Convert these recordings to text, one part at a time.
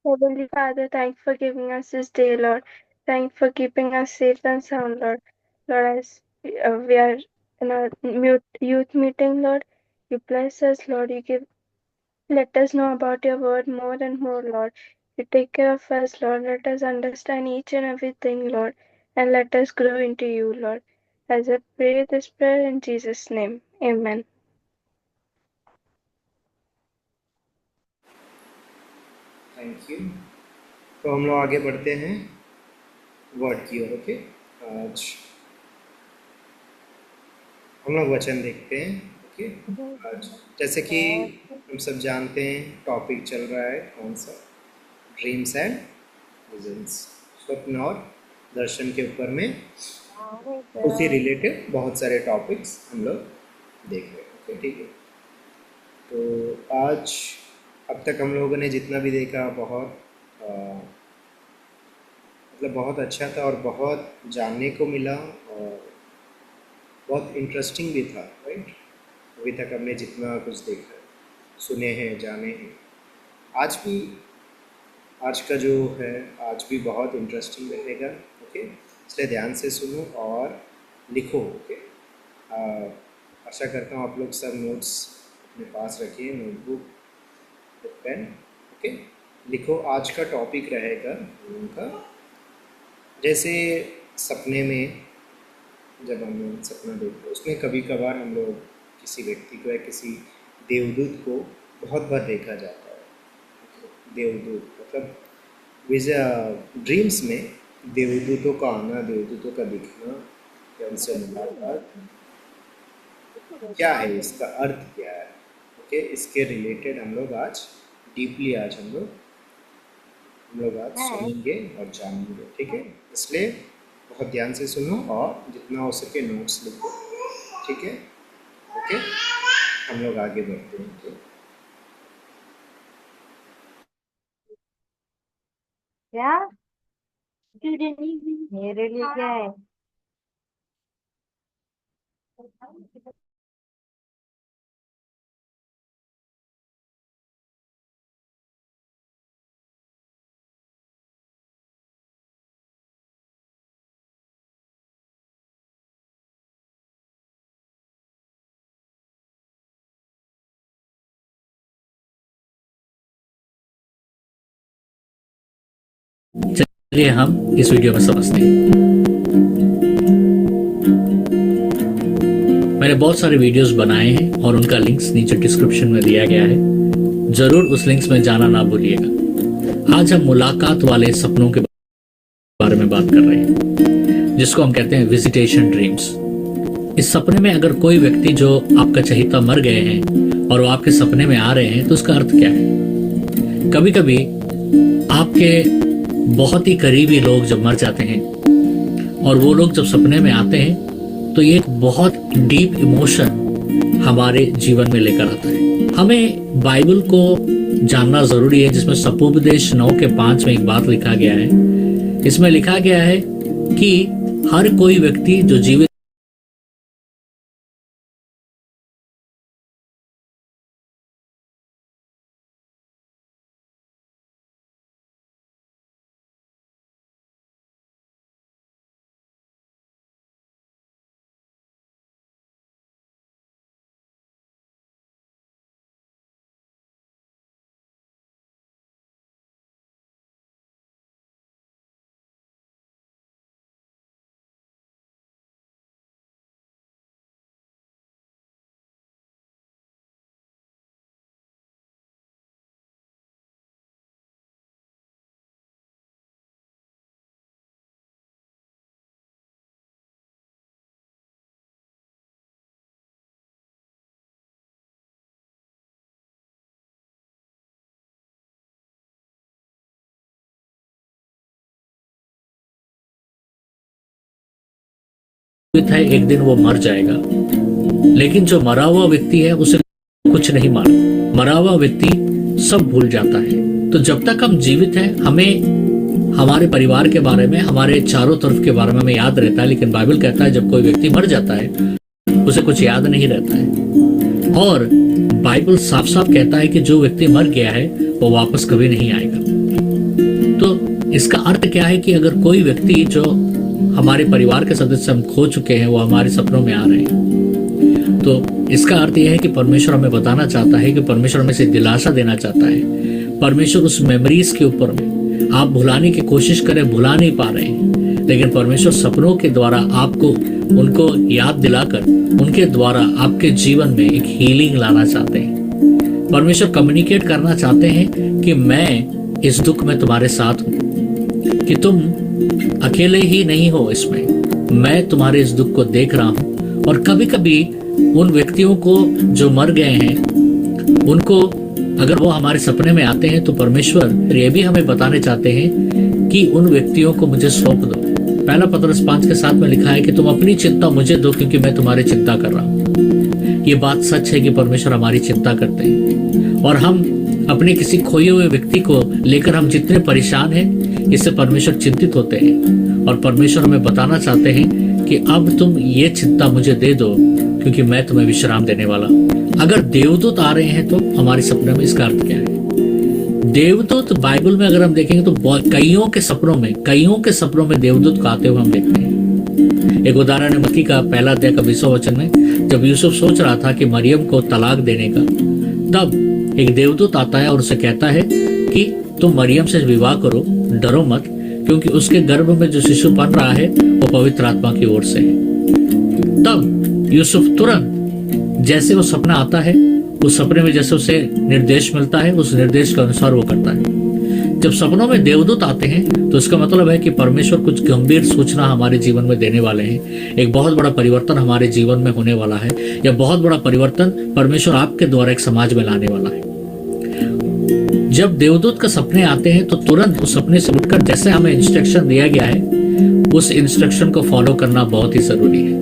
Heavenly Father, thank you for giving us this day, Lord. Thank you for keeping us safe and sound, Lord. Lord, as we are in a youth meeting, Lord, you bless us, Lord. Let us know about your word more and more, Lord. You take care of us, Lord. Let us understand each and everything, Lord, and let us grow into you, Lord. As I pray this prayer in Jesus' name, Amen. Thank you. तो हम लोग आगे बढ़ते हैं word की ओर। Okay, आज हम लोग वचन देखते हैं। ओके, आज जैसे कि हम सब जानते हैं टॉपिक चल रहा है कौन सा, ड्रीम्स एंड विजन्स, स्वप्न और दर्शन के ऊपर में उसी रिलेटेड बहुत सारे टॉपिक्स हम लोग देख रहे हैं। ओके, ठीक है। तो आज अब तक हम लोगों ने जितना भी देखा बहुत मतलब बहुत अच्छा था और बहुत जानने को मिला और बहुत इंटरेस्टिंग भी था, राइट। अभी तक हमने जितना कुछ देखा, सुने हैं, जाने हैं, आज का जो है आज भी बहुत इंटरेस्टिंग रहेगा। ओके, इसलिए ध्यान से सुनो और लिखो। ओके, आशा करता हूँ आप लोग सब नोट्स अपने पास रखिए, नोटबुक, पेन। ओके, लिखो। आज का टॉपिक रहेगा उनका, जैसे सपने में जब हम लोग सपना देखते हैं उसमें कभी कभार हम लोग किसी व्यक्ति को या किसी देवदूत को बहुत बार देखा जाता है। देवदूत मतलब ड्रीम्स में देवदूतों का आना, देवदूतों का दिखना या उनसे मुलाकात क्या है, इसका अर्थ क्या है। ओके, इसके रिलेटेड हम लोग आज डीपली आज हम लोग आज सुनेंगे और जानेंगे। ठीक है, इसलिए बहुत ध्यान से सुनो और जितना हो सके नोट्स लिखो। ठीक है, ओके, हम लोग आगे बढ़ते हैं। तो क्या मेरे लिए क्या है? चलिए हम इस वीडियो में समझते हैं। मैंने बहुत सारे वीडियोस बनाए हैं और उनका लिंक्स नीचे डिस्क्रिप्शन में दिया गया है, जरूर उस लिंक्स में जाना ना भूलिएगा। आज हम मुलाकात वाले सपनों के बारे में बात कर रहे हैं, जिसको हम कहते हैं विजिटेशन ड्रीम्स। इस सपने में अगर कोई व्यक्ति जो आपका चहेता मर गए हैं और वो आपके सपने में आ रहे हैं तो उसका अर्थ क्या है। कभी कभी आपके बहुत ही करीबी लोग जब मर जाते हैं और वो लोग जब सपने में आते हैं तो ये एक बहुत डीप इमोशन हमारे जीवन में लेकर आता है। हमें बाइबल को जानना जरूरी है, जिसमें सपोपदेश 9:5 में एक बात लिखा गया है। इसमें लिखा गया है कि हर कोई व्यक्ति जो जीवित है, एक दिन वो मर जाएगा, लेकिन जो मरा हुआ व्यक्ति है उसे कुछ नहीं मालूम। मरा हुआ व्यक्ति सब भूल जाता है। तो जब तक हम जीवित हैं हमें हमारे परिवार के बारे में, हमारे चारों तरफ के बारे में हमें याद रहता है, लेकिन बाइबल कहता है जब कोई व्यक्ति मर जाता है उसे कुछ याद नहीं रहता है। और बाइबल साफ साफ कहता है कि जो व्यक्ति मर गया है वो वापस कभी नहीं आएगा। तो इसका अर्थ क्या है कि अगर कोई व्यक्ति जो हमारे परिवार के सदस्य हम खो चुके हैं वो हमारे सपनों में आ रहे हैं, तो इसका अर्थ यह है कि परमेश्वर हमें बताना चाहता है, कि परमेश्वर हमें से दिलासा देना चाहता है। परमेश्वर उस मेमोरीज के ऊपर में आप भुलाने की कोशिश करें, भुला नहीं पा रहे हैं, लेकिन परमेश्वर सपनों के द्वारा आपको उनको याद दिलाकर उनके द्वारा आपके जीवन में एक हीलिंग लाना चाहते हैं। परमेश्वर कम्युनिकेट करना चाहते हैं कि मैं इस दुख में तुम्हारे साथ हूं, कि तुम अकेले ही नहीं हो इसमें, मैं तुम्हारे इस दुख को देख रहा हूं। और कभी कभी उन व्यक्तियों को जो मर गए हैं उनको अगर वो हमारे सपने में आते हैं तो परमेश्वर ये भी हमें बताने चाहते हैं कि उन व्यक्तियों को मुझे सौंप दो। पहला पतरस 5:7 में लिखा है कि तुम अपनी चिंता मुझे दो क्योंकि मैं तुम्हारी चिंता कर रहा हूं। ये बात सच है कि परमेश्वर हमारी चिंता करते हैं, और हम अपने किसी खोए हुए व्यक्ति को लेकर हम जितने परेशान हैं, इससे परमेश्वर चिंतित होते हैं। और परमेश्वर हमें बताना चाहते हैं कि अब तुम ये चिंता मुझे दे दो क्योंकि मैं तुम्हें विश्राम देने वाला। अगर देवदूत आ रहे हैं तो हमारे सपने में, इसका अर्थ क्या है? देवदूत बाइबल में अगर हम देखेंगे तो कईयों के सपनों में देवदूत को आते हुए हम देखते हैं। एक उदाहरण है मत्ती का 1 अध्याय का 20वां वचन में, जब यूसुफ सोच रहा था कि मरियम को तलाक देने का, तब एक देवदूत आता है और उसे कहता है कि तुम मरियम से विवाह करो, डरो मत, क्योंकि उसके गर्भ में जो शिशु बन रहा है वो पवित्र आत्मा की ओर से है। तब यूसुफ तुरंत जैसे वो सपना आता है, उस सपने में जैसे उसे निर्देश मिलता है, उस निर्देश के अनुसार वो करता है। जब सपनों में देवदूत आते हैं तो इसका मतलब है कि परमेश्वर कुछ गंभीर सूचना हमारे जीवन में देने वाले हैं। एक बहुत बड़ा परिवर्तन हमारे जीवन में होने वाला है, या बहुत बड़ा परिवर्तन परमेश्वर आपके द्वारा एक समाज में लाने वाला है। जब देवदूत का सपने आते हैं तो तुरंत उस सपने से उठकर जैसे हमें इंस्ट्रक्शन दिया गया है, उस इंस्ट्रक्शन को फॉलो करना बहुत ही जरूरी है।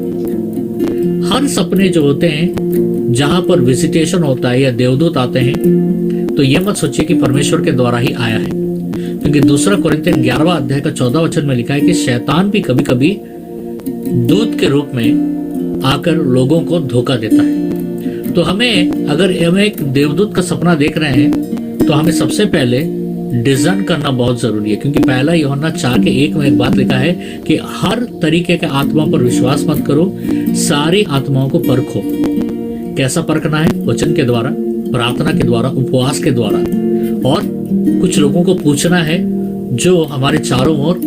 हर सपने जो होते हैं जहां पर विजिटेशन होता है या देवदूत आते हैं, तो ये मत सोचिए कि परमेश्वर के द्वारा ही आया है, क्योंकि 2 कोरिन्थियन 11वां अध्याय का 14वां वचन में लिखा है कि शैतान भी कभी कभी दूत के रूप में आकर लोगों को धोखा देता है। तो अगर हम एक देवदूत का सपना देख रहे हैं तो हमें सबसे पहले डिजर्न करना बहुत जरूरी है, क्योंकि 1 यूहन्ना 4:1 में एक बात लिखा है कि हर तरीके के आत्मा पर विश्वास मत करो, सारी आत्माओं को परखो। कैसा परखना है? वचन के द्वारा, प्रार्थना के द्वारा, उपवास के द्वारा, और कुछ लोगों को पूछना है जो हमारे चारों ओर,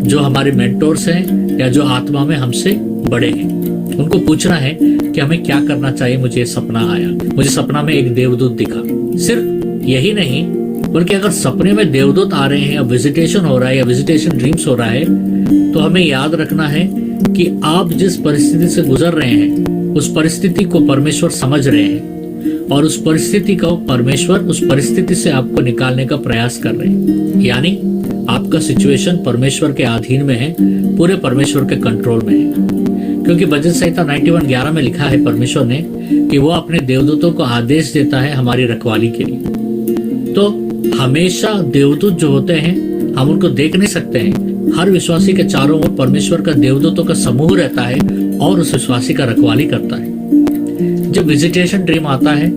जो हमारे मेंटोर्स हैं या जो आत्मा में हमसे बड़े हैं, उनको पूछना है कि हमें क्या करना चाहिए। मुझे सपना आया, मुझे सपना में एक देवदूत दिखा। सिर्फ यही नहीं, बल्कि अगर सपने में देवदूत आ रहे हैं या विजिटेशन हो रहा है या विजिटेशन ड्रीम्स हो रहा है, तो हमें याद रखना है कि आप जिस परिस्थिति से गुजर रहे हैं उस परिस्थिति को परमेश्वर समझ रहे हैं, और उस परिस्थिति को परमेश्वर उस परिस्थिति से आपको निकालने का प्रयास कर रहे हैं। यानी आपका सिचुएशन परमेश्वर के अधीन में है, पूरे परमेश्वर के कंट्रोल में है, क्योंकि भजन संहिता 91:11 में लिखा है परमेश्वर ने कि वो अपने देवदूतों को आदेश देता है हमारी रखवाली के लिए। तो हमेशा देवदूत जो होते हैं हम उनको देख नहीं सकते हैं। हर विश्वासी के चारों ओर परमेश्वर का देवदूतों का समूह रहता है और उस विश्वासी का रखवाली करता है। जब विजिटेशन ड्रीम आता है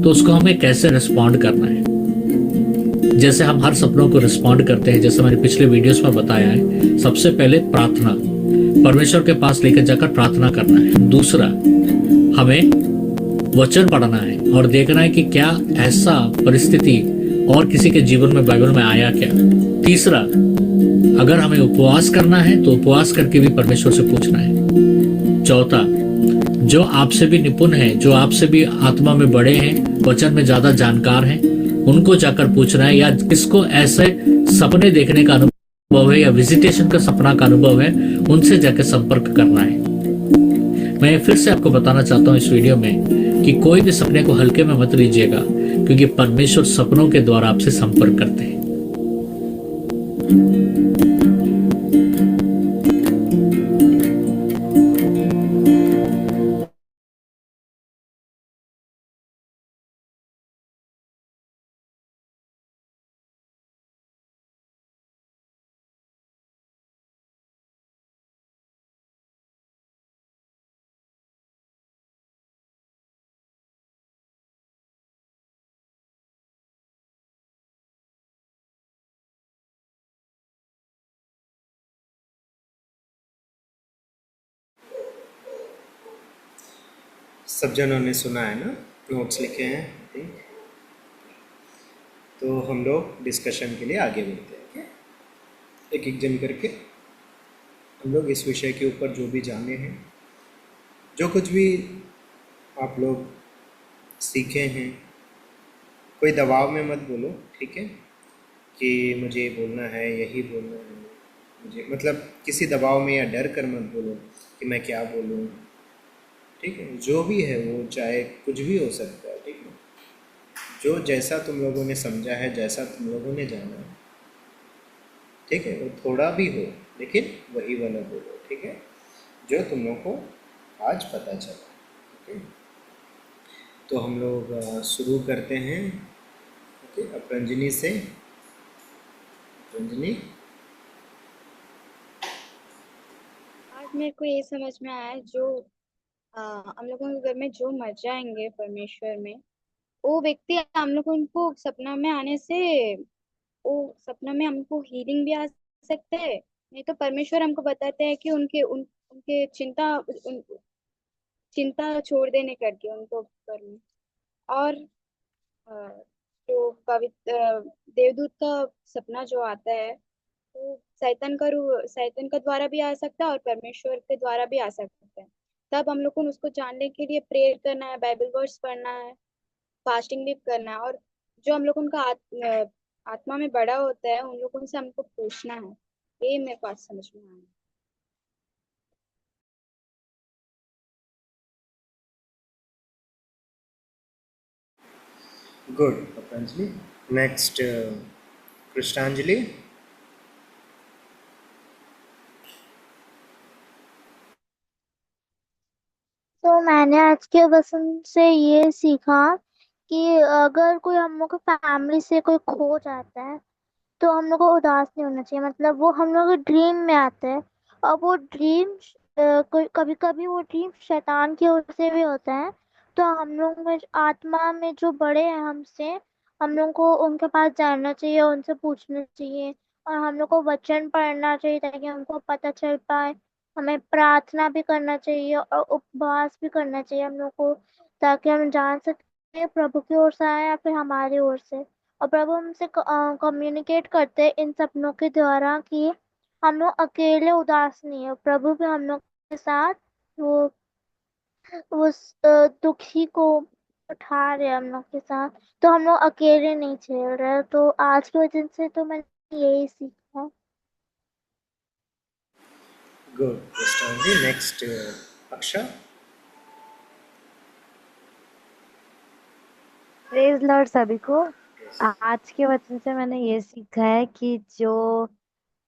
तो उसको हमें कैसे रिस्पॉन्ड करना है, जैसे हम हर सपनों को रिस्पॉन्ड करते हैं, जैसे मैंने पिछले वीडियोस में बताया है। सबसे पहले प्रार्थना, परमेश्वर के पास लेकर जाकर प्रार्थना करना है। दूसरा, हमें वचन पढ़ना है और देखना है कि क्या ऐसा परिस्थिति और किसी के जीवन में बाइबल में आया क्या। तीसरा, अगर हमें उपवास करना है तो उपवास करके भी परमेश्वर से पूछना है। चौथा, जो आपसे भी निपुण है, जो आपसे भी आत्मा में बड़े हैं, वचन में ज्यादा जानकार हैं, उनको जाकर पूछना है, या किसको ऐसे सपने देखने का अनुभव है या विजिटेशन का सपना का अनुभव है, उनसे जाकर संपर्क करना है। मैं फिर से आपको बताना चाहता हूँ इस वीडियो में कि कोई भी सपने को हल्के में मत लीजिएगा, क्योंकि परमेश्वर सपनों के द्वारा आपसे संपर्क करते हैं। सब जनों ने सुना है ना, नोट्स लिखे हैं आई थिंक। तो हम लोग डिस्कशन के लिए आगे बढ़ते हैं, okay? एक एक जन करके हम लोग इस विषय के ऊपर जो भी जाने हैं, जो कुछ भी आप लोग सीखे हैं, कोई दबाव में मत बोलो, ठीक है, कि मुझे ये बोलना है, यही बोलना है मुझे, मतलब किसी दबाव में या डर कर मत बोलो कि मैं क्या बोलूँ, ठीक है। जो भी है वो चाहे कुछ भी हो सकता है, ठीक है। जो जैसा तुम लोगों ने समझा है, जैसा तुम लोगों ने जाना है, ठीक है, वो थोड़ा भी हो लेकिन वही वाला बोलो, ठीक है, जो तुम लोगों को आज पता चला, ओके। तो हम लोग शुरू करते हैं, ओके। अब रंजनी से, रंजनी। आज मेरे को ये समझ में आया जो हम लोगों के घर में जो मर जाएंगे परमेश्वर में, वो व्यक्ति हम लोग उनको सपना में आने से, वो सपना में हमको हीलिंग भी आ सकते हैं। नहीं तो परमेश्वर हमको बताते हैं कि उनके चिंता छोड़ देने करके उनको करने। और अ, जो पवित्र देवदूत का सपना जो आता है, वो शैतान का द्वारा भी आ सकता है और परमेश्वर के द्वारा भी आ सकता है। तब हम लोग को उसको जानने के लिए प्रेयर करना है, बाइबल वर्स पढ़ना है, फास्टिंग भी करना है। और जो हम लोग उनका आत्मा में बड़ा होता है, उन लोगों से हमको पूछना है। ये मेरे को आज समझ में आया। गुड पतंजलि। नेक्स्ट कृष्णांजलि। तो मैंने आज के वचन से ये सीखा कि अगर कोई हम लोग को फैमिली से कोई खो जाता है तो हम लोग को उदास नहीं होना चाहिए। मतलब वो हम लोग ड्रीम में आते हैं और वो ड्रीम कोई कभी कभी वो ड्रीम शैतान की ओर से भी होता है। तो हम लोग में आत्मा में जो बड़े हैं हमसे, हम लोग को उनके पास जाना चाहिए, उनसे पूछना चाहिए और हम लोग को वचन पढ़ना चाहिए ताकि हमको पता चल पाए। हमें प्रार्थना भी करना चाहिए और उपवास भी करना चाहिए हम लोग को, ताकि हम जान सकते हैं प्रभु की ओर से आए या फिर हमारी ओर से। और प्रभु हमसे कम्युनिकेट करते हैं इन सपनों के द्वारा कि हम लोग अकेले उदास नहीं है, प्रभु भी हम लोग के साथ वो उस दुखी को उठा रहे हैं हम लोग के साथ। तो हम लोग अकेले नहीं झेल रहे। तो आज के वजह से तो मैंने यही सीखा। गुड कृष्णांजलि। नेक्स्ट अक्षा। प्रेज लॉर्ड सभी को। आज के वचन से मैंने ये सीखा है कि जो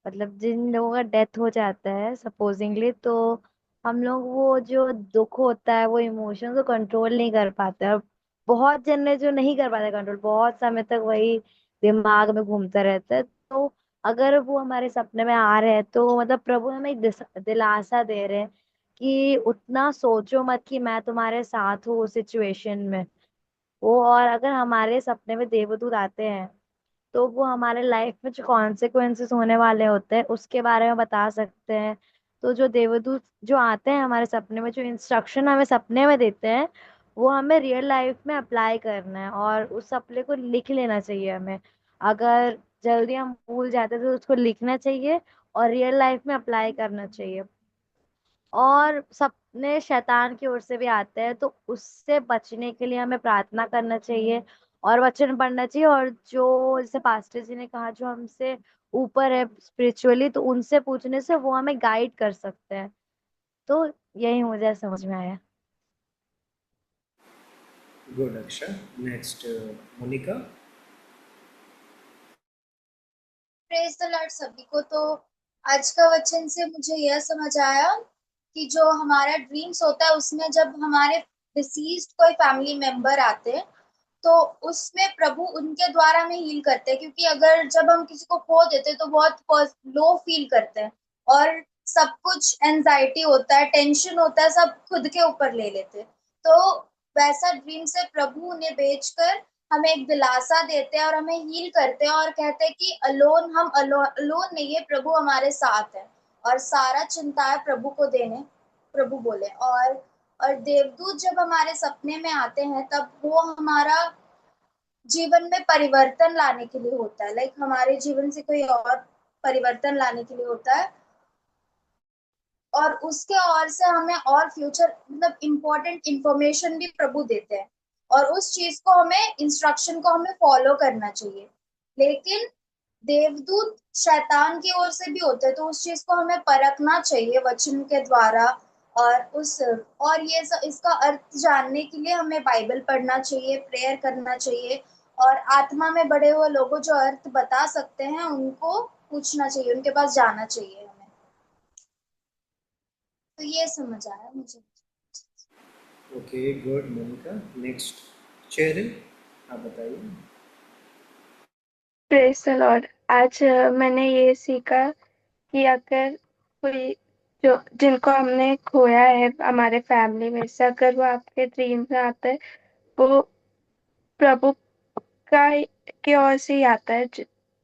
मतलब जिन लोगों का डेथ हो जाता है सपोजिंगली, तो हम लोग वो जो दुख होता है, वो इमोशन को कंट्रोल नहीं कर पाते। और बहुत जन है जो नहीं कर पाते कंट्रोल, बहुत समय तक वही दिमाग में घूमता रहता है। तो अगर वो हमारे सपने में आ रहे हैं तो मतलब प्रभु हमें एक दिलासा दे रहे हैं कि उतना सोचो मत कि मैं तुम्हारे साथ हूँ उस सिचुएशन में। वो और अगर हमारे सपने में देवदूत आते हैं तो वो हमारे लाइफ में जो कॉन्सिक्वेंसेस होने वाले होते हैं उसके बारे में बता सकते हैं। तो जो देवदूत जो आते हैं हमारे सपने में, जो इंस्ट्रक्शन हमें सपने में देते हैं, वो हमें रियल लाइफ में अप्लाई करना है और उस सपने को लिख लेना चाहिए हमें। अगर जल्दी हम भूल जाते हैं तो उसको लिखना चाहिए और रियल लाइफ में अप्लाई करना चाहिए। और सपने शैतान की ओर से भी आते हैं, तो उससे बचने के लिए हमें प्रार्थना करना चाहिए और वचन पढ़ना चाहिए। और जो जैसे पास्टर जी ने कहा जो हमसे ऊपर है स्पिरिचुअली, तो उनसे पूछने से वो हमें गाइड कर सकते हैं। तो यही मुझे समझ में आया। Good Aksha. Next Monica. Praise the Lord सभी को। तो आज का वचन से मुझे यह समझ आया कि जो हमारा ड्रीम्स होता है उसमें जब हमारे डिसीज्ड कोई फैमिली मेंबर आते हैं तो उसमें प्रभु उनके द्वारा में हील करते हैं। क्योंकि अगर जब हम किसी को खो देते हैं तो बहुत लो फील करते हैं और सब कुछ एंजाइटी होता है, टेंशन होता है, सब खुद के ऊपर ले लेते हैं। तो वैसा ड्रीम से प्रभु उन्हें बेचकर हमें एक दिलासा देते हैं और हमें हील करते हैं और कहते हैं कि हम अलोन नहीं है, प्रभु हमारे साथ है और सारा चिंता है प्रभु को देने, प्रभु बोले। और और देवदूत जब हमारे सपने में आते हैं तब वो हमारा जीवन में परिवर्तन लाने के लिए होता है, लाइक हमारे जीवन से कोई और परिवर्तन लाने के लिए होता है, और उसके और से हमें और फ्यूचर मतलब इम्पोर्टेंट इंफॉर्मेशन भी प्रभु देते हैं, और उस चीज को हमें इंस्ट्रक्शन को हमें फॉलो करना चाहिए। लेकिन देवदूत शैतान की ओर से भी होते हैं, तो उस चीज को हमें परखना चाहिए वचन के द्वारा, और ये इसका अर्थ जानने के लिए हमें बाइबल पढ़ना चाहिए, प्रेयर करना चाहिए, और आत्मा में बड़े हुए लोगों जो अर्थ बता सकते हैं उनको पूछना चाहिए, उनके पास जाना चाहिए हमें। तो ये समझ आया मुझे। Okay, good Monica. Next Cheryl, आप बताइए। Praise the Lord. आज मैंने ये सीखा कि अगर कोई जो जिनको हमने खोया है हमारे फैमिली में से, अगर वो आपके ड्रीम में आता है, वो प्रभु का की ओर से ही आता है,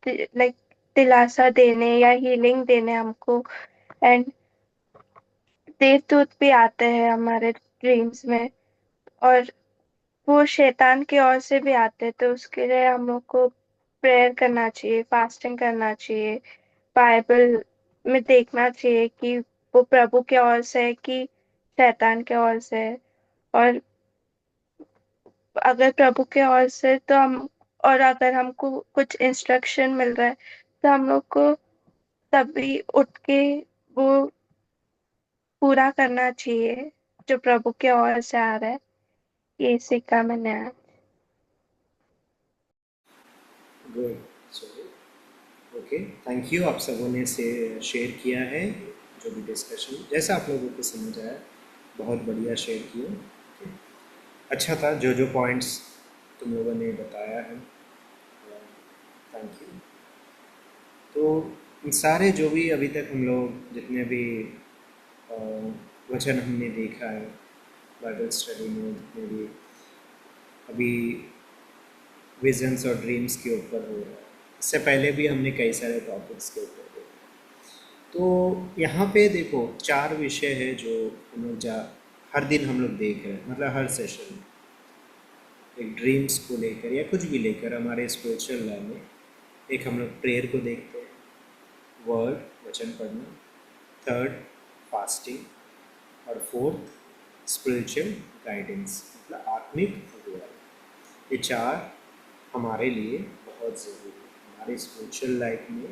लाइक दिलासा देने या हीलिंग देने हमको। एंड देवदूत भी आते हैं हमारे ड्रीम्स में, और वो शैतान की ओर से भी आते हैं, तो उसके लिए हम लोग को प्रेयर करना चाहिए, फास्टिंग करना चाहिए, बाइबल में देखना चाहिए कि वो प्रभु की ओर से है कि शैतान की ओर से है। और अगर प्रभु की ओर से तो हम, और अगर हमको कुछ इंस्ट्रक्शन मिल रहा है तो हम लोग को तभी उठ के वो पूरा करना चाहिए जो प्रभु की ओर से आ रहा है। ये सीखा मैंने आज। Good. So okay, thank you, आप सबों ने से शेयर किया है जो भी डिस्कशन, जैसा आप लोगों को समझ आया, बहुत बढ़िया शेयर किया। Okay. अच्छा था जो जो पॉइंट्स तुम लोगों ने बताया है, थैंक यू। तो इन सारे जो भी अभी तक हम लोग जितने भी वचन हमने देखा है बाइबल स्टडी में, जितने भी अभी विजन्स और ड्रीम्स के ऊपर हो रहा है, इससे पहले भी हमने कई सारे टॉपिक्स के ऊपर देखा। तो यहाँ पे देखो 4 विषय है जो हम लोग हर दिन हम लोग देख रहे हैं, मतलब हर सेशन में एक ड्रीम्स को लेकर या कुछ भी लेकर हमारे स्पिरिचुअल लाइफ में। एक हम लोग प्रेयर को देखते हैं, वर्ड वचन पढ़ना, थर्ड फास्टिंग, और फोर्थ स्पिरिचुअल गाइडेंस, मतलब आत्मिक अगुवाई। ये 4 हमारे लिए बहुत ज़रूरी है हमारे स्पिरिचुअल लाइफ में,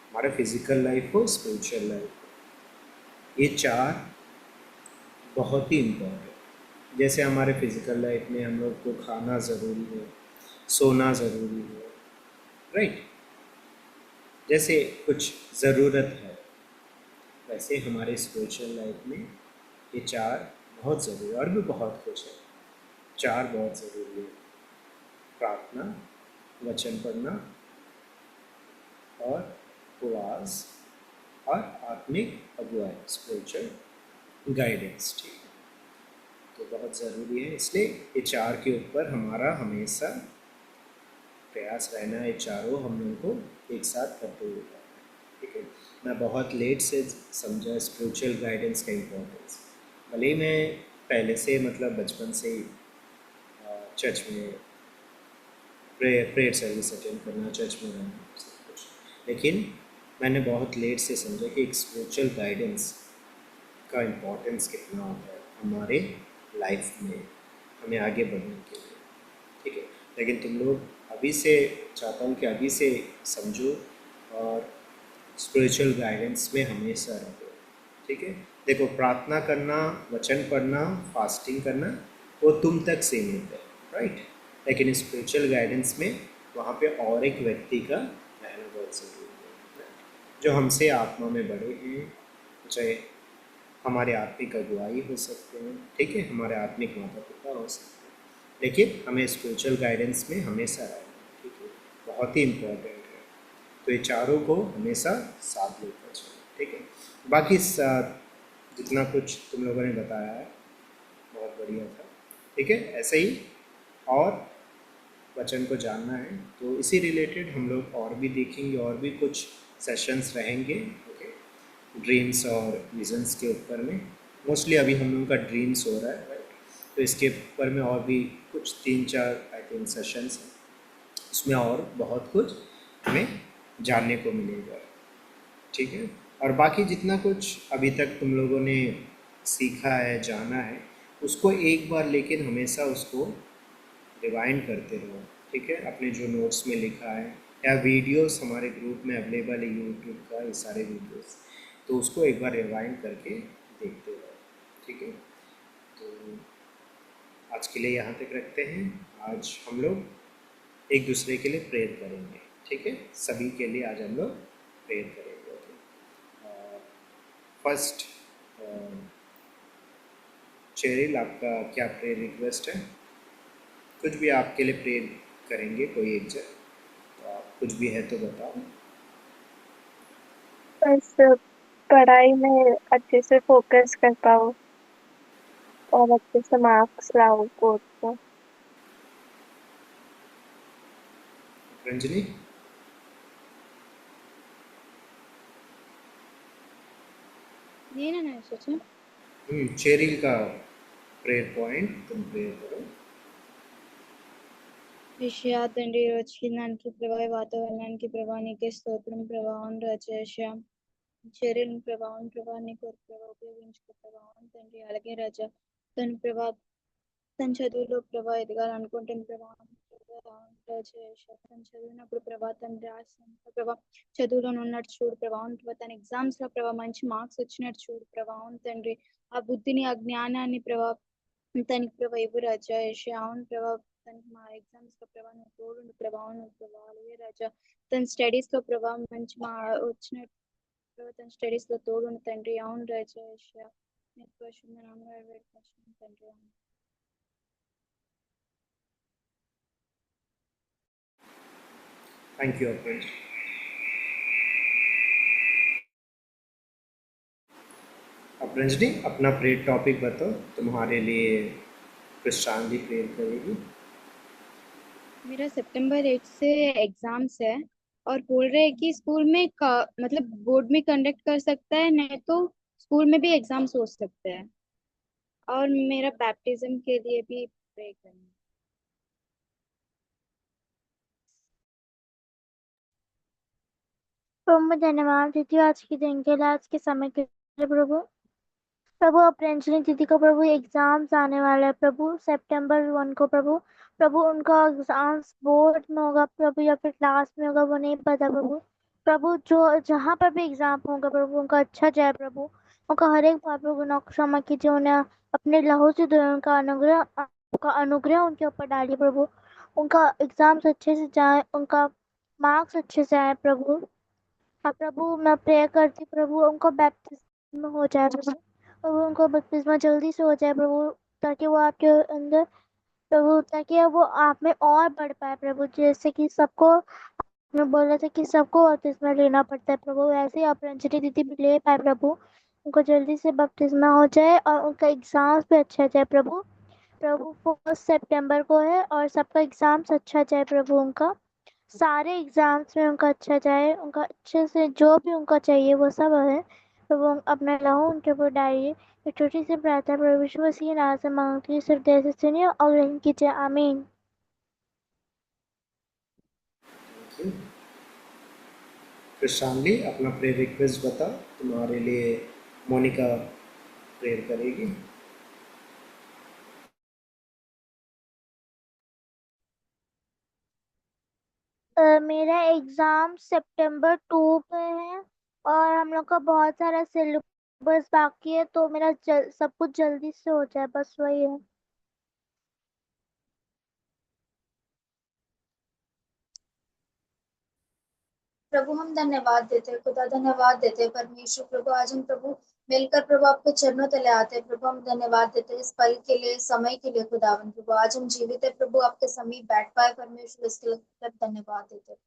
हमारे फिजिकल लाइफ हो, स्पिरिचुअल लाइफ हो। ये 4 बहुत ही इम्पोर्टेंट। जैसे हमारे फिजिकल लाइफ में हम लोग को खाना ज़रूरी है, सोना ज़रूरी है, राइट, जैसे कुछ ज़रूरत है, वैसे हमारे स्पिरिचुअल लाइफ में ये 4 बहुत ज़रूरी है, और भी बहुत कुछ है। 4 बहुत ज़रूरी है, प्रार्थना, वचन पढ़ना, और उपवास, और आत्मिक अगुवाई, स्पिरिचुअल गाइडेंस। ठीक है, तो बहुत ज़रूरी है, इसलिए ये 4 के ऊपर हमारा हमेशा प्रयास रहना है। 4 हम लोगों को एक साथ करते हुए रहना है। ठीक है, मैं बहुत लेट से समझा स्पिरिचुअल गाइडेंस का इम्पोर्टेंस। भले ही मैं पहले से मतलब बचपन से ही चर्च में प्रेयर सर्विस अटेंड करना, चर्च में रहना, सब कुछ, लेकिन मैंने बहुत लेट से समझा कि एक स्पिरिचुअल गाइडेंस का इम्पोर्टेंस कितना होता है हमारे लाइफ में, हमें आगे बढ़ने के लिए। ठीक है, लेकिन तुम लोग अभी से, चाहता हूँ कि अभी से समझो और स्पिरिचुअल गाइडेंस में हमेशा रहो। ठीक है, देखो, प्रार्थना करना, वचन पढ़ना, फास्टिंग करना, वो तुम तक सीमित है, राइट, लेकिन स्पिरिचुअल गाइडेंस में वहाँ पे और एक व्यक्ति का रहना बहुत ज़रूरी है, जो हमसे आत्मा में बड़े हैं, चाहे हमारे आत्मिक अगुवाई हो सकते हैं, ठीक है, हमारे आत्मिक माता पिता हो सकते हैं, लेकिन हमें स्पिरिचुअल गाइडेंस में हमेशा रहना, ठीक है, बहुत ही इम्पोर्टेंट है। तो ये 4 को हमेशा साथ लेकर चलें। ठीक है, बाकी जितना कुछ तुम लोगों ने बताया है बहुत बढ़िया था। ठीक है, ऐसे ही और वचन को जानना है तो इसी रिलेटेड हम लोग और भी देखेंगे, और भी कुछ सेशंस रहेंगे, ओके, ड्रीम्स और विजन्स के ऊपर में। मोस्टली अभी हम लोगों का ड्रीम्स हो रहा है, राइट? तो इसके ऊपर में और भी कुछ 3-4 आई थिंक सेशंस हैं, उसमें और बहुत कुछ हमें जानने को मिलेगा, ठीक है? और बाकी जितना कुछ अभी तक तुम लोगों ने सीखा है, जाना है, उसको एक बार लेकिन हमेशा उसको रिवाइंड करते रहो, ठीक है? अपने जो नोट्स में लिखा है या वीडियोस हमारे ग्रुप में अवेलेबल है यूट्यूब का, ये सारे वीडियोस, तो उसको एक बार रिवाइंड करके देखते रहो, ठीक है? तो आज के लिए यहाँ तक रखते हैं। आज हम लोग एक दूसरे के लिए प्रेयर करेंगे, ठीक है? सभी के लिए आज हम लोग प्रेयर करेंगे, ओके? फर्स्ट चेरिल, आपका क्या प्रेयर रिक्वेस्ट है? कुछ भी आपके लिए प्रेयर करेंगे, कोई एक जन, तो आप कुछ भी है तो बताओ। बस पढ़ाई में अच्छे से फोकस कर पाओ और अच्छे से मार्क्स लाओ बोर्ड में। रंजनी? నేనేనా సచిన్ चेरिल का प्रेयर पॉइंट तुम प्रेयर करो। ఏషియా తండ్రి రక్షించడానికి ప్రభావ వాతావరణానికి ప్రభావానికి స్తోత్రం ప్రభావం రాజేష చర్యలను ప్రభావం ప్రభావాన్ని కొరకు ప్రభావ ఉపయోగించుకో ప్రభావం తండ్రి అలాగే రాజా తన ప్రభావ తన చదువులో ప్రభావ ఎదగాలనుకుంటున్న ప్రభావం రాజేష తను చదివినప్పుడు ప్రభావ తను రాసిన ప్రభావ చదువులో ఉన్నట్టు చూడు ప్రభావం తన ఎగ్జామ్స్ లో ప్రభావ మంచి మార్క్స్ వచ్చినట్టు చూడు ప్రభావం తండ్రి ఆ బుద్ధిని ఆ జ్ఞానాన్ని ప్రభావ తనకి ప్రభావ ఇవ్వు రాజా అవును ప్రభావ తనకి మా ఎగ్జామ్స్ లో ప్రభావ నువ్వు తోడు ప్రభావం నువ్వు ప్రభావ అలాగే రాజా తన స్టడీస్ లో ప్రభావం మంచి మా వచ్చినట్టు ప్రభావ తన స్టడీస్ లో తోడు తండ్రి అవును రాజా నీకు పరిశుద్ధ నామములో వేడుకొంచున్నాను తండ్రి అవును थैंक यू अर्पित। अब रंजनी अपना प्रेयर टॉपिक बताओ, तुम्हारे लिए प्रशांति प्रेयर करेगी। मेरा सितंबर 8 से एग्जाम्स है और बोल रहे हैं कि स्कूल में मतलब बोर्ड में कंडक्ट कर सकता है नहीं तो स्कूल में भी एग्जाम्स हो सकते हैं और मेरा बैप्टिज्म के लिए भी प्रे करना है। प्रभु मैं धन्यवाद देती हूँ आज के दिन के लिए, आज के समय के लिए प्रभु। प्रभु अब रंजनी दीदी को प्रभु एग्जाम्स आने वाला है प्रभु, सितंबर 1 को प्रभु। प्रभु उनका एग्जाम्स बोर्ड में होगा प्रभु या फिर क्लास में होगा वो नहीं पता प्रभु। प्रभु जो जहाँ पर भी एग्जाम होगा प्रभु उनका अच्छा जाए प्रभु। उनका हर एक पाप गुनाह को क्षमा कीजिए, उन्हें अपने लहू से धोए, उनका अनुग्रह उनके ऊपर डालिए प्रभु। उनका एग्जाम्स अच्छे से जाए, उनका मार्क्स अच्छे से आए प्रभु। हाँ प्रभु मैं प्रेयर करती प्रभु उनको बैप्टिज्म हो जाए प्रभु। प्रभु उनको बपतिस्मा जल्दी से हो जाए प्रभु, ताकि वो आपके अंदर प्रभु, ताकि वो आप में और बढ़ पाए प्रभु। जैसे कि सबको मैं बोल रहे थे कि सबको बपतिस्मा लेना पड़ता है प्रभु, वैसे ही आप रंजनी दीदी भी ले पाए प्रभु। उनको जल्दी से बपतिस्मा हो जाए और उनका एग्जाम्स भी अच्छा जाए प्रभु। प्रभु 1 सितंबर को है और सबका एग्जाम्स अच्छा जाए प्रभु। उनका सारे एग्जाम्स में उनका अच्छा जाए, उनका अच्छे से जो भी उनका चाहिए वो सब है प्रभु। अपना लहू उनके ऊपर डालिए। एक छोटी सी प्रार्थना प्रभु यीशु मसीह नाम से मांगती हूँ, सिर्फ देर से सुनिए और ग्रहण कीजिए, आमीन। प्रशांति अपना प्रेयर रिक्वेस्ट बता, तुम्हारे लिए मोनिका प्रेयर करेगी। मेरा एग्जाम सितंबर 2 पे है और हम लोग का बहुत सारा सिलेबस बाकी है, तो मेरा सब कुछ जल्दी से हो जाए, बस वही है। प्रभु हम धन्यवाद देते हैं, खुदा धन्यवाद देते हैं परमेश्वर। प्रभु आज हम प्रभु मिलकर प्रभु आपके चरणों तले आते हैं। प्रभु हम धन्यवाद देते हैं इस पल के लिए, समय के लिए खुदावन। प्रभु आज हम जीवित है प्रभु, आपके समीप बैठ पाए परमेश्वर, इसके लिए धन्यवाद देते हैं।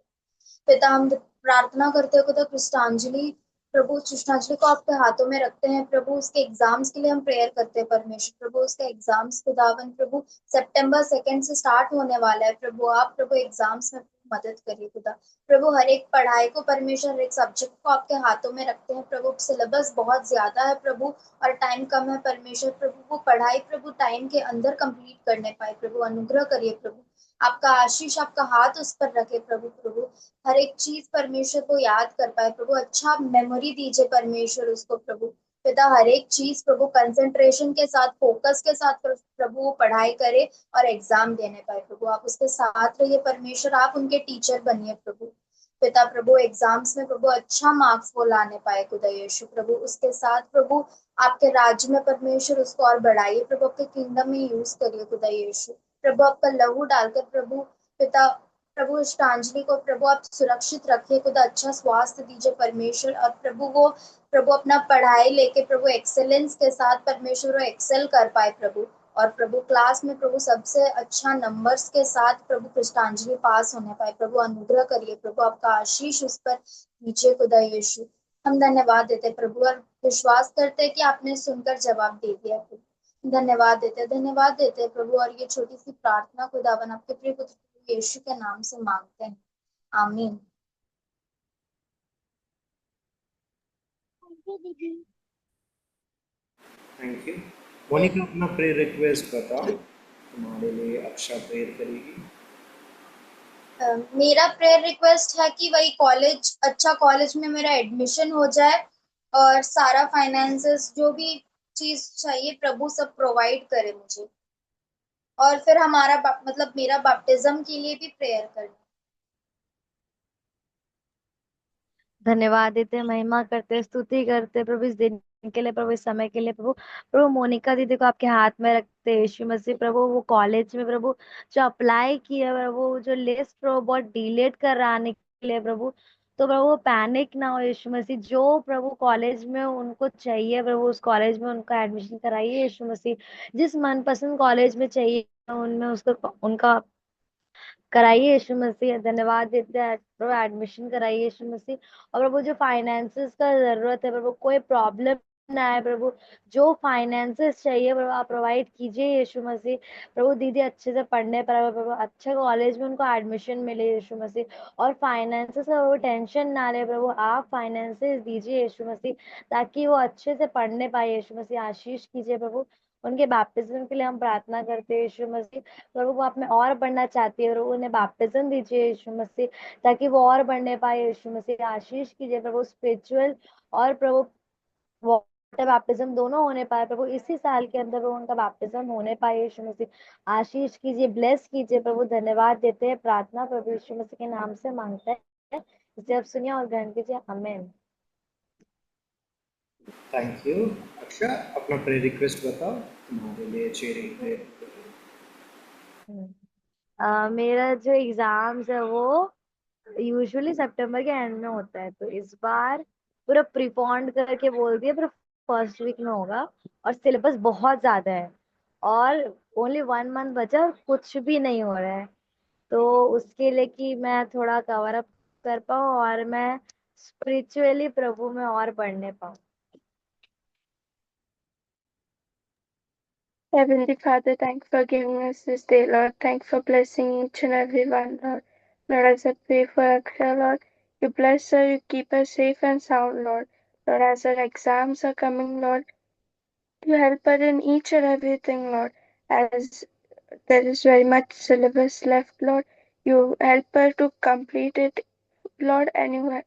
पिता हम प्रार्थना करते हैं खुदा कृष्णांजलि, प्रभु कृष्णांजलि को आपके हाथों में रखते हैं प्रभु। उसके एग्जाम्स के लिए हम प्रेयर करते हैं परमेश्वर। प्रभु उसके एग्जाम्स खुदावन प्रभु सितंबर 2 से स्टार्ट होने वाला है प्रभु। आप प्रभु एग्जाम्स में मदद करिए खुदा। प्रभु हर एक पढ़ाई को परमेश्वर, हर एक सब्जेक्ट को आपके हाथों में रखते हैं प्रभु। सिलेबस बहुत ज्यादा है प्रभु और टाइम कम है परमेश्वर। प्रभु वो पढ़ाई प्रभु टाइम के अंदर कंप्लीट करने पाए प्रभु। अनुग्रह करिए प्रभु, आपका आशीष, आपका हाथ उस पर रखे प्रभु। प्रभु हर एक चीज परमेश्वर को याद कर पाए प्रभु। अच्छा मेमोरी दीजिए परमेश्वर उसको प्रभु। पिता हर एक चीज प्रभु कंसंट्रेशन के साथ, फोकस के साथ प्रभु वो पढ़ाई करे और एग्जाम देने पाए प्रभु। आप उसके साथ रहिए परमेश्वर, आप उनके टीचर बनिए प्रभु। पिता प्रभु एग्जाम्स में प्रभु अच्छा मार्क्स वो लाने पाए खुदा यीशु प्रभु। उसके साथ प्रभु आपके राज्य में परमेश्वर उसको और बढ़ाइए प्रभु, आपके किंगडम में यूज करिए खुदा यीशु प्रभु। आपका लहू डालकर प्रभु पिता प्रभु श्रद्धांजलि को प्रभु आप सुरक्षित रखिए खुदा। अच्छा स्वास्थ्य दीजिए परमेश्वर और प्रभु वो प्रभु अपना पढ़ाई लेके प्रभु एक्सेलेंस के साथ परमेश्वर वो एक्सेल कर पाए प्रभु। और प्रभु क्लास में प्रभु सबसे अच्छा नंबर्स के साथ प्रभु पुष्पांजलि पास होने पाए प्रभु। अनुग्रह करिए प्रभु, आपका आशीष उस पर नीचे खुदा यीशु। हम धन्यवाद देते प्रभु और विश्वास करते हैं कि आपने सुनकर जवाब दे दिया प्रभु। धन्यवाद देते प्रभु। और ये छोटी सी प्रार्थना खुदावन आपके प्रिय पुत्र यीशु के नाम से मांगते हैं, आमीन। Thank you. मोनिका अपना प्रेयर रिक्वेस्ट बताओ, तुम्हारे लिए अक्षा प्रेयर करेगी। मेरा प्रेयर रिक्वेस्ट है कि वही कॉलेज, अच्छा कॉलेज में मेरा एडमिशन हो जाए और सारा फाइनेंसेस जो भी चीज चाहिए प्रभु सब प्रोवाइड करे मुझे। और फिर हमारा मतलब मेरा बैप्टिज्म के लिए भी प्रेयर करना। धन्यवाद देते हैं, महिमा करते हैं, स्तुति करते हैं प्रभु इस दिन के लिए, प्रभु इस समय के लिए प्रभु। प्रभु मोनिका दीदी को आपके हाथ में रखते हैं यीशु मसीह प्रभु। वो कॉलेज में प्रभु जो अप्लाई किया प्रभु, जो लिस्ट प्रभु बहुत डिलेट कर रहा आने के लिए प्रभु, तो प्रभु वो पैनिक ना हो यीशु मसीह। जो प्रभु कॉलेज में उनको चाहिए प्रभु, उस कॉलेज में उनका एडमिशन कराइए यीशु मसीह। जिस मनपसंद कॉलेज में चाहिए उनमें उसको उनका कराइए यीशु मसीह। धन्यवाद देते हैं प्रभु, एडमिशन कराइए यीशु मसीह। और प्रभु जो फाइनेंसेस का जरूरत है प्रभु, कोई प्रॉब्लम ना है प्रभु, जो फाइनेंसेस चाहिए प्रभु आप प्रोवाइड कीजिए यीशु मसीह। प्रभु दीदी अच्छे से पढ़ने पर प्रभु अच्छे कॉलेज में उनको एडमिशन मिले यीशु मसीह। और फाइनेंसेस का वो टेंशन ना ले प्रभु, आप फाइनेंसेस दीजिए यीशु मसीह, ताकि वो अच्छे से पढ़ने पाए यीशु मसीह। आशीष कीजिए प्रभु। उनके बैप्टिज्म के लिए हम प्रार्थना करते हैं यीशु मसीह। प्रभु वो आप में और बढ़ना चाहती है और उन्हें बैप्टिज्म दीजिए यीशु मसीह, ताकि वो और बढ़ने पाए यीशु मसीह। आशीष कीजिए प्रभु, स्पिरिचुअल और प्रभु वाटर बैप्टिज्म दोनों होने पाए प्रभु इसी साल के अंदर, वो उनका बैप्टिज्म होने पाए यीशु मसीह। आशीष कीजिए, ब्लेस कीजिए प्रभु। धन्यवाद देते हैं, प्रार्थना प्रभु यीशु मसीह के नाम से मांगते हैं, इसे आप सुनिए और ग्रहण कीजिए, आमीन। Thank you. अक्षा अपना प्रेयर रिक्वेस्ट बताओ, तुम्हारे लिए चेयरिंग प्रेयर। मेरा जो एग्जाम्स है वो यूजुअली सितंबर के एंड में होता है, तो इस बार पूरा प्रीपोन्ड करके बोल दिया, पूरा फर्स्ट वीक में होगा। और सिलेबस बहुत ज्यादा है और ओनली 1 मंथ बचा और कुछ भी नहीं हो रहा है। तो उसके लिए कि मैं थोड़ा कवर अप कर पाऊँ और मैं स्पिरिचुअली प्रभु में और बढ़ने पाऊँ। Heavenly Father, thank you for giving us this day, Lord. Thank you for blessing each and every one, Lord. Lord, as I pray for Akshay, Lord, you bless her, you keep her safe and sound, Lord. Lord, as her exams are coming, Lord, you help her in each and everything, Lord. As there is very much syllabus left, Lord, you help her to complete it, Lord, and you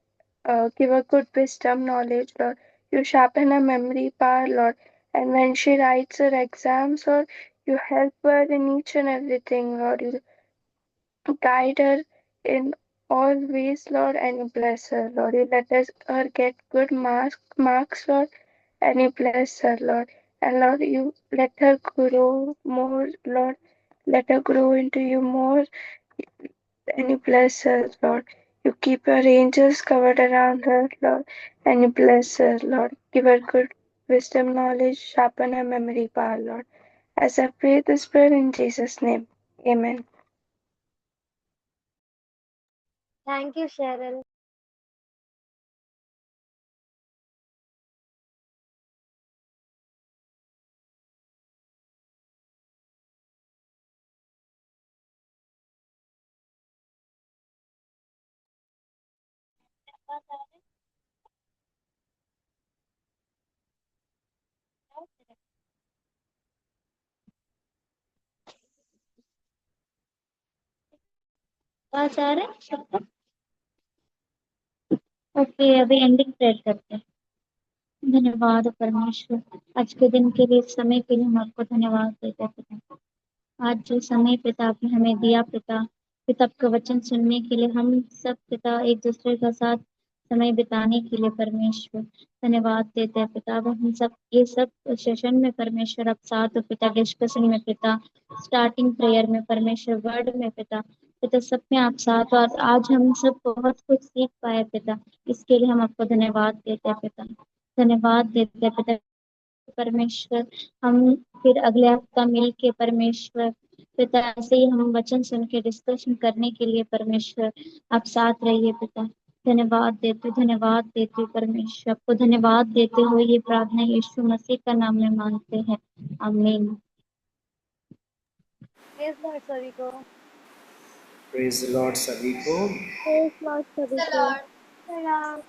give her good wisdom, knowledge, Lord. You sharpen her memory power, Lord. And when she writes her exams, Lord, you help her in each and everything, Lord. You guide her in all ways, Lord, and you bless her, Lord. You let her get good marks, Lord, and you bless her, Lord. And Lord, you let her grow more, Lord. Let her grow into you more, and you bless her, Lord. You keep your angels covered around her, Lord, and you bless her, Lord. Give her good wisdom, knowledge, sharpen her memory power, Lord. As I pray this prayer in Jesus' name, amen. Thank you Cheryl. आवाज आ रहा है सबको? Okay, अभी ending prayer करते हैं। धन्यवाद परमेश्वर, आज के दिन के लिए, इस समय के लिए हम आपको धन्यवाद देते हैं पिता। आज जो समय पिता आपने हमें दिया पिता, पिता आपका वचन सुनने के लिए, हम सब पिता एक दूसरे का साथ समय बिताने के लिए परमेश्वर धन्यवाद देते हैं पिता। अब हम सब ये सब सेशन में परमेश्वर आप साथ हो पिता, डिस्कशन में पिता, स्टार्टिंग प्रेयर में परमेश्वर, वर्ड में पिता, पिता सब में आप साथ हो। और आज हम सब बहुत कुछ सीख पाए पिता, इसके लिए हम आपको धन्यवाद देते हैं पिता, धन्यवाद देते हैं पिता परमेश्वर। हम फिर अगले हफ्ता मिल के परमेश्वर पिता ऐसे ही हम वचन सुन के डिस्कशन करने के लिए परमेश्वर आप साथ रहिए पिता। धन्यवाद देते परमेश्वर, आपको धन्यवाद देते हुए ये प्रार्थना यीशु मसीह का नाम में मांगते हैं, आमीन। प्रेज लॉर्ड सभी को। प्रेज लॉर्ड सभी को। प्रेज लॉर्ड सभी The को। Lord. सलाम।